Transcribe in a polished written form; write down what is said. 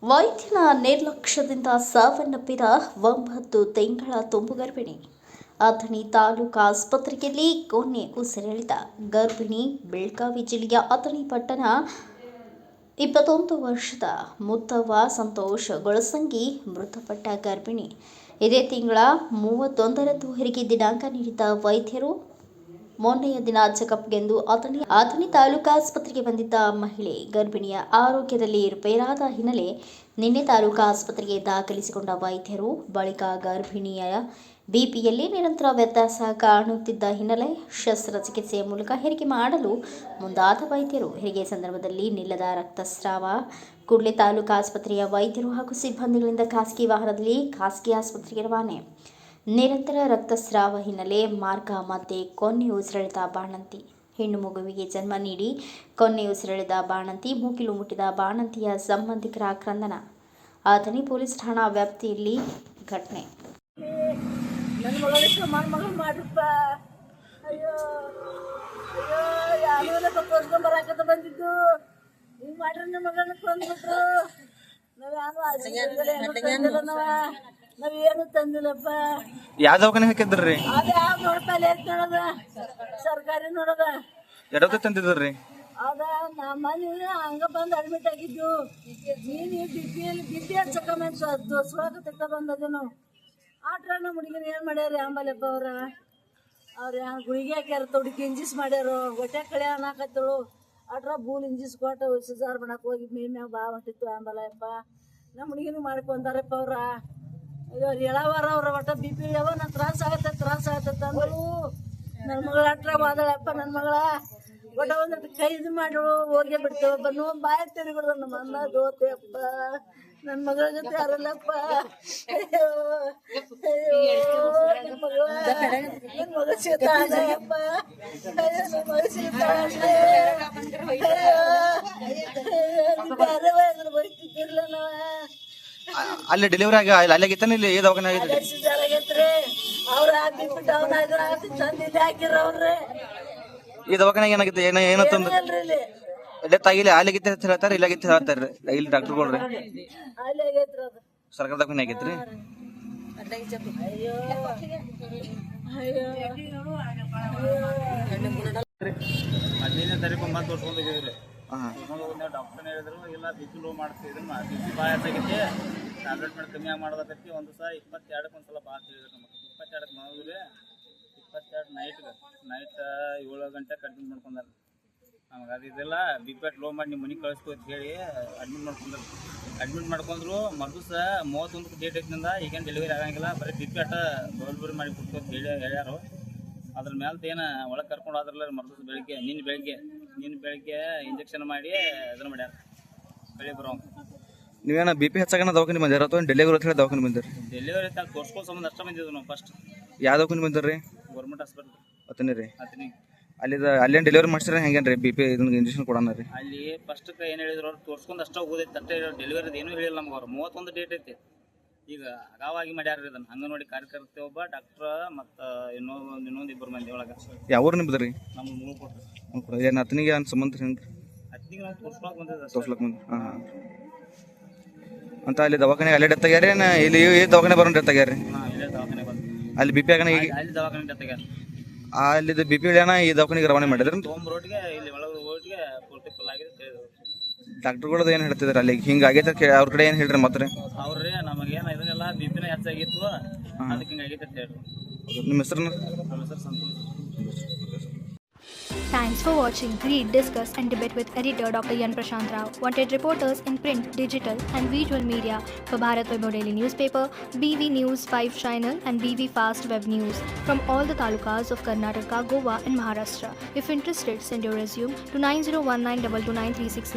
ವೈದ್ಯನ ನಿರ್ಲಕ್ಷ್ಯದಿಂದ ಸಾವನ್ನಪ್ಪಿದ 9 ತಿಂಗಳ ತುಂಬು ಗರ್ಭಿಣಿ. ಅಥಣಿ ತಾಲೂಕು ಆಸ್ಪತ್ರೆಯಲ್ಲಿ ಕೊನೆ ಉಸಿರೆಳೆದ ಗರ್ಭಿಣಿ. ಬೆಳಗಾವಿ ಜಿಲ್ಲೆಯ ಅಥಣಿ ಪಟ್ಟಣ 21 ವರ್ಷದ ಮುತ್ತವ್ವ ಸಂತೋಷ್ ಗೊಳಸಂಗಿ ಮೃತಪಟ್ಟ ಗರ್ಭಿಣಿ. ಇದೇ ತಿಂಗಳ 31ರಂದು ಹೆರಿಗೆ ದಿನಾಂಕ ನೀಡಿದ್ದ ವೈದ್ಯರು ಮೊನ್ನೆಯ ದಿನ ಚೆಕಪ್ಗೆಂದು ಅಥಣಿ ತಾಲೂಕು ಆಸ್ಪತ್ರೆಗೆ ಬಂದಿದ್ದ ಮಹಿಳೆ ಗರ್ಭಿಣಿಯ ಆರೋಗ್ಯದಲ್ಲಿ ಏರುಪೇರಾದ ಹಿನ್ನೆಲೆ ನಿನ್ನೆ ತಾಲೂಕು ಆಸ್ಪತ್ರೆಗೆ ದಾಖಲಿಸಿಕೊಂಡ ವೈದ್ಯರು ಬಳಿಕ ಗರ್ಭಿಣಿಯ ಬಿಪಿಯಲ್ಲಿ ನಿರಂತರ ವ್ಯತ್ಯಾಸ ಕಾಣುತ್ತಿದ್ದ ಹಿನ್ನೆಲೆ ಶಸ್ತ್ರಚಿಕಿತ್ಸೆಯ ಮೂಲಕ ಹೆರಿಗೆ ಮಾಡಲು ಮುಂದಾದ ವೈದ್ಯರು. ಹೆರಿಗೆ ಸಂದರ್ಭದಲ್ಲಿ ನಿಲ್ಲದ ರಕ್ತಸ್ರಾವ. ಕೂಡಲೇ ತಾಲೂಕು ಆಸ್ಪತ್ರೆಯ ವೈದ್ಯರು ಹಾಗೂ ಸಿಬ್ಬಂದಿಗಳಿಂದ ಖಾಸಗಿ ವಾಹನದಲ್ಲಿ ಖಾಸಗಿ ಆಸ್ಪತ್ರೆಗೆ ರವಾನೆ. ನಿರಂತರ ರಕ್ತಸ್ರಾವ ಹಿನ್ನೆಲೆ ಮಾರ್ಗ ಮಧ್ಯೆ ಕೊನೆ ಉಸಿರೆಳೆದ ಬಾಣಂತಿ. ಹೆಣ್ಣು ಮಗುವಿಗೆ ಜನ್ಮ ನೀಡಿ ಕೊನೆ ಉಸಿರೆಳೆದ ಬಾಣಂತಿ. ಮೂಗಿಲು ಮುಟ್ಟಿದ ಬಾಣಂತಿಯ ಸಂಬಂಧಿಕರ ಕ್ರಂದನ. ಅಥಣಿ ಪೊಲೀಸ್ ಠಾಣಾ ವ್ಯಾಪ್ತಿಯಲ್ಲಿ ಘಟನೆ. ನಾವೇನು ತಂದಿಲ್ಲಪ್ಪ. ಯಾವ ದವಾಖಾನೆ ಹಾಕಿದ್ರಿ? ಅದ ಯಾವ್ದು ನೋಡ್ತಾ ಸರ್ಕಾರಿ ನೋಡದ ಎಡದ ತಂದಿದ್ರಿ? ಅದ ನಮ್ಮ ಮನೆ ಹಂಗ ಬಂದು ಅಡ್ಮಿಟ್ ಆಗಿದ್ದು. ನೀನು ಬಿಪಿ ಹಚ್ಚಕಂತ ದೋಸ್ವಾಗ ತೆಗ್ದ ಬಂದದೇನು ಆಟ್ರ ನಮ್ಮ ಹುಡುಗಿನ ಏನು ಮಾಡ್ಯಾರ ಅಂಬಲ್ಲಪ್ಪ ಅವ್ರ ಗುಳಿಗೆ ಹಾಕ್ಯಾರ. ತೊಡಿಕೆ ಇಂಜಿಸ್ ಮಾಡ್ಯಾರು. ಹೊಟ್ಟೆ ಕಳೆ ಅನ್ನಕತ್ತಳು. ಆಟ್ರ ಬೂಲ್ ಇಂಜಿಸ್ ಕೊಟ್ಟು ಸಿಜಾರ್ ಮಾಡಕ್ಕೆ ಹೋಗಿ ಮೇಮ್ಯಾಗ ಬಾ ಹೊಟ್ಟಿತ್ತು ಅಂಬಲ್ಲಪ್ಪ. ನಮ್ಮ ಹುಡುಗಿನ ಮಾಡ್ಕೊಂತಾರಪ್ಪ ಅವ್ರು ಹೇಳವಾರ ಅವ್ರ ಒಟ್ಟ ಬಿ ಪಿ ಯಾವ ನಾನು ತ್ರಾಸ ಆಗತ್ತೆ ಅಂದಳು. ನನ್ನ ಮಗಳ ಹತ್ರ ಹೋದಳಪ್ಪ. ನನ್ನ ಮಗಳ ಒಟ್ಟ ಒಂದಿಟ್ಟು ಕೈ ಇದು ಮಾಡಳು ಹೋಗೇ ಬಿಡ್ತೇವಪ್ಪ. ನೋವು ಬಾಯ ತೆರಿಗಳು ನಮ್ಮ ಅನ್ನ ದೋತೆಯಪ್ಪ. ನನ್ನ ಮಗಳ ಜೊತೆ ಯಾರಲ್ಲಪ್ಪ. ಅಯ್ಯೋ ನನ್ನ ಮಗ ಸೀತಾಳಪ್ಪ. ನನ್ನ ಮಗ ಸೀತಾಳೆ ಬೈತಿದ್ದಿರ್ಲ ನಾವ. ಅಲ್ಲಿ ಡೆಲಿವರಿ ಆಗಿ ಅಲ್ಲಾಗಿತ್ತಾನ ಇಲ್ಲಿ ಈ ದವಾಖಾನೆ ಆಗಿದ್ರಿ? ಅವ್ರ ಹಾಕಿಬಿಟ್ಟು ತಂದಿದ್ದೆ ಹಾಕಿರ ಅವ್ರೆ. ಈ ದವಾಖಾನೆಗೆ ಏನಾಗಿತ್ತು? ಏನತ್ತಂದ್ರೆ ಡೆತ್ ಆಗಿಲ್ಲ ಅಲ್ಲಿಗಿತ್ತ ಅಂತ ಹೇಳ್ತಾರೆ, ಇಲ್ಲಾಗಿತ್ತ ಹೇಳ್ತಾರೆ ಇಲ್ಲಿ ಡಾಕ್ಟರ್ಗಳ್ರಿ. ಸರ್ಕಾರ ದವಾಖಾನೆ ಆಗೈತ್ರಿ. ಅಯ್ಯೋ 15ನೇ ತಾರೀಕು ಬಂದು ತೋರ್ಸ್ಕೊಂಡಿದ್ದೀವಿ. ಡಾಕ್ಟರ್ ಹೇಳಿದ್ರು ಇಲ್ಲ ಬಿ ಪಿ ಲೋ ಮಾಡ್ತಿದ್ರು. ಬಿ ಪಿ ಭಾಳ ಹೆಚ್ಚಾಗೈತಿ, ಟ್ಯಾಬ್ಲೆಟ್ ಮಾಡಿ ಕಮ್ಮಿ ಮಾಡೋದಕ್ಕಿ. ಒಂದು ಸಲ 22ಕ್ಕೆ ಒಂದ್ಸಲ ಭಾಳ ಹೇಳಿದ್ರು. ನಮಗೆ 22ಕ್ಕೆ ಮಾಡಿದ್ರಿ. 22 ನೈಟ್ 7 ಗಂಟೆಗೆ ಅಡ್ಮಿಟ್ ಮಾಡ್ಕೊಂಡಾರ. ನಮ್ಗೆ ಅದು ಇದೆಲ್ಲ ಬಿ ಪಿ ಲೋ ಮಾಡಿ ನಿಮ್ಮ ಮನೆಗೆ ಕಳಿಸ್ಕೊ ಅಂತ ಹೇಳಿ ಅಡ್ಮಿಟ್ ಮಾಡ್ಕೊಂಡ್ರು. ಮರುದಿವಸ 31ಕ್ಕೆ ಡೇಟ್ ಐತಿನಿಂದ ಈಗೇನು ಡೆಲಿವರಿ ಆಗಂಗಿಲ್ಲ, ಬರೀ ಬಿ ಪಿ ಡೆಲಿವರಿ ಮಾಡಿ ಕೊಡ್ತು ಅಂತ ಹೇಳ್ಯಾರು. ಅದ್ರ ಮೇಲೆ ಏನು ಒಳಗೆ ಕರ್ಕೊಂಡು ಹೋದ್ರಲ್ಲ ಮರುದಿವಸ ಬೆಳಿಗ್ಗೆ ನಿನ್ನ ಬೆಳಿಗ್ಗೆ ಇಂಜೆಕ್ಷನ್ ಮಾಡಿ ಅದನ್ನು ಮಾಡ್ಯಾರ. ಬೆಳಿ ಬರೋ ನೀವೇನ ಬಿ ಪಿ ಹೆಚ್ಚಾಗ ದವಾಖಾನೆ ಬಂದಿರ ಅಥವಾ ಡೆಲಿವರಿ ಅಂತ ಹೇಳಿ ದವಾಖಾನೆ ಬಂದಿರಿ? ಡೆಲಿವರಿ ತೋರ್ಸ್ಕೊ ಸಂಬಂಧ ಅಷ್ಟೇ ಬಂದಿದ್ದು ನಾವು. ಫಸ್ಟ್ ಯಾವ ದವಾಖಾನೆ ಬಂದಿರಿ? ಗೌರ್ಮೆಂಟ್ ಹಾಸ್ಪಿಟಲ್ ಅತನೇ ರೀ. ಅತನಿ ಅಲ್ಲೇನು ಡೆಲಿವರಿ ಮಾಡ್ಸಿರ ಹೆಂಗೇನು ರೀ? ಬಿ ಪಿ ಇದನ್ನ ಇಂಜೆಕ್ಷನ್ ಕೊಡೋಣ ರೀ? ಅಲ್ಲಿ ಫಸ್ಟ್ಗೆ ಏನು ಹೇಳಿದ್ರು ಅವ್ರು ತೋರ್ಸ್ಕೊಂಡು ಅಷ್ಟೇ ಹೋಗೋದೈತೆ ಅಷ್ಟೇ. ಡೆಲಿವರಿದು ಏನೂ ಹೇಳಿಲ್ಲ ನಮ್ಗೆ. ಅವ್ರು 31 ಡೇಟ್ ಐತಿ. ಈಗ ಅಗಾವಾಗಿ ಮಾಡ್ಯಾರ ಇದನ್ನು. ಅಂಗನವಾಡಿ ಕಾರ್ಯಕರ್ತೆ ಒಬ್ಬ, ಡಾಕ್ಟ್ರ ಮತ್ತು ಇನ್ನೊಂದು 2 ಮಂದಿ ಒಳಗೆ. ಯಾವ ಊರು ನಿಮ್ದು ರೀ? ನಮ್ಗೆ 3 ಕೊಟ್ಟರು. ಏನು ಅತನಿಗೆ ಏನು ಸಂಬಂಧ ರೀ? ಅತ್ನಿಗೆ ನಾವು ತೋರ್ಸ್ಕೊಳಕ್ಕೆ ಬಂದಿದ್ದೆ. ತೋರ್ಸ್ಲಕ್ಕೆ ಬಂದು ಹಾಂ ಅಂತ ಅಲ್ಲಿ ದವಾಖಾನೆ ಅಲ್ಲೇ ಡೆತ್ ಆಗ್ಯಾರ? ಇಲ್ಲಿ ಈ ದವಾಖಾನೆ ಬರೋಣ ಡೆತ್ ಆಗ್ಯಾರ? ಹಾಂ, ಇಲ್ಲೇ ದವಾಖಾನೆ ಬಂದು ಅಲ್ಲಿ ಬಿ ಪಿ ಆಗಣ ಈಗ ಅಲ್ಲಿ ದವಾಖಾನೆ ಡೆತ್ ಆಗ್ಯಾರ. ಅಲ್ಲಿದ್ದು ಬಿ ಪಿ ಇಳ್ಯಾನ ಈ ದವಾಖಾನೆಗೆ ರವಾನೆ ಮಾಡಿದ್ರೆ ರೋಡ್ಗೆ ಇಲ್ಲಿ ಒಳಗೆ ರೋಡ್ಗೆ ಪೂರ್ತಿ ಫುಲ್ ಆಗಿದೆ ಹೇಳಿದ್ರು. ಡಾಕ್ಟರ್ಗಳದ್ದು ಏನು ಹೇಳ್ತಿದ್ದಾರೆ ಅಲ್ಲಿ ಹಿಂಗೆ ಆಗೈತೆ ಅವ್ರ ಕಡೆ ಏನು ಹೇಳ್ರಿ ಮತ್ತೆ? ಅವ್ರಿ ನಮಗೇನು ಇದನ್ನೆಲ್ಲ ಬಿ ಪಿನ ಹೆಚ್ಚಾಗಿತ್ತು, ಅದಕ್ಕೆ ಹಿಂಗೆ ಆಗೈತೆ ಅಂತ ಹೇಳ್ರಿ. ನಿಮ್ಮ ಹೆಸರು? ನಮ್ಮ ಹೆಸರು Santosh. Thanks for watching. Read, discuss and debate with editor Dr. Yan Prashant Rao. Wanted reporters in print, digital and visual media for Bharat Vaibhav Daily Newspaper, BV News 5 Channel and BV Fast Web News from all the talukas of Karnataka, Goa and Maharashtra. If interested, send your resume to 9019229369.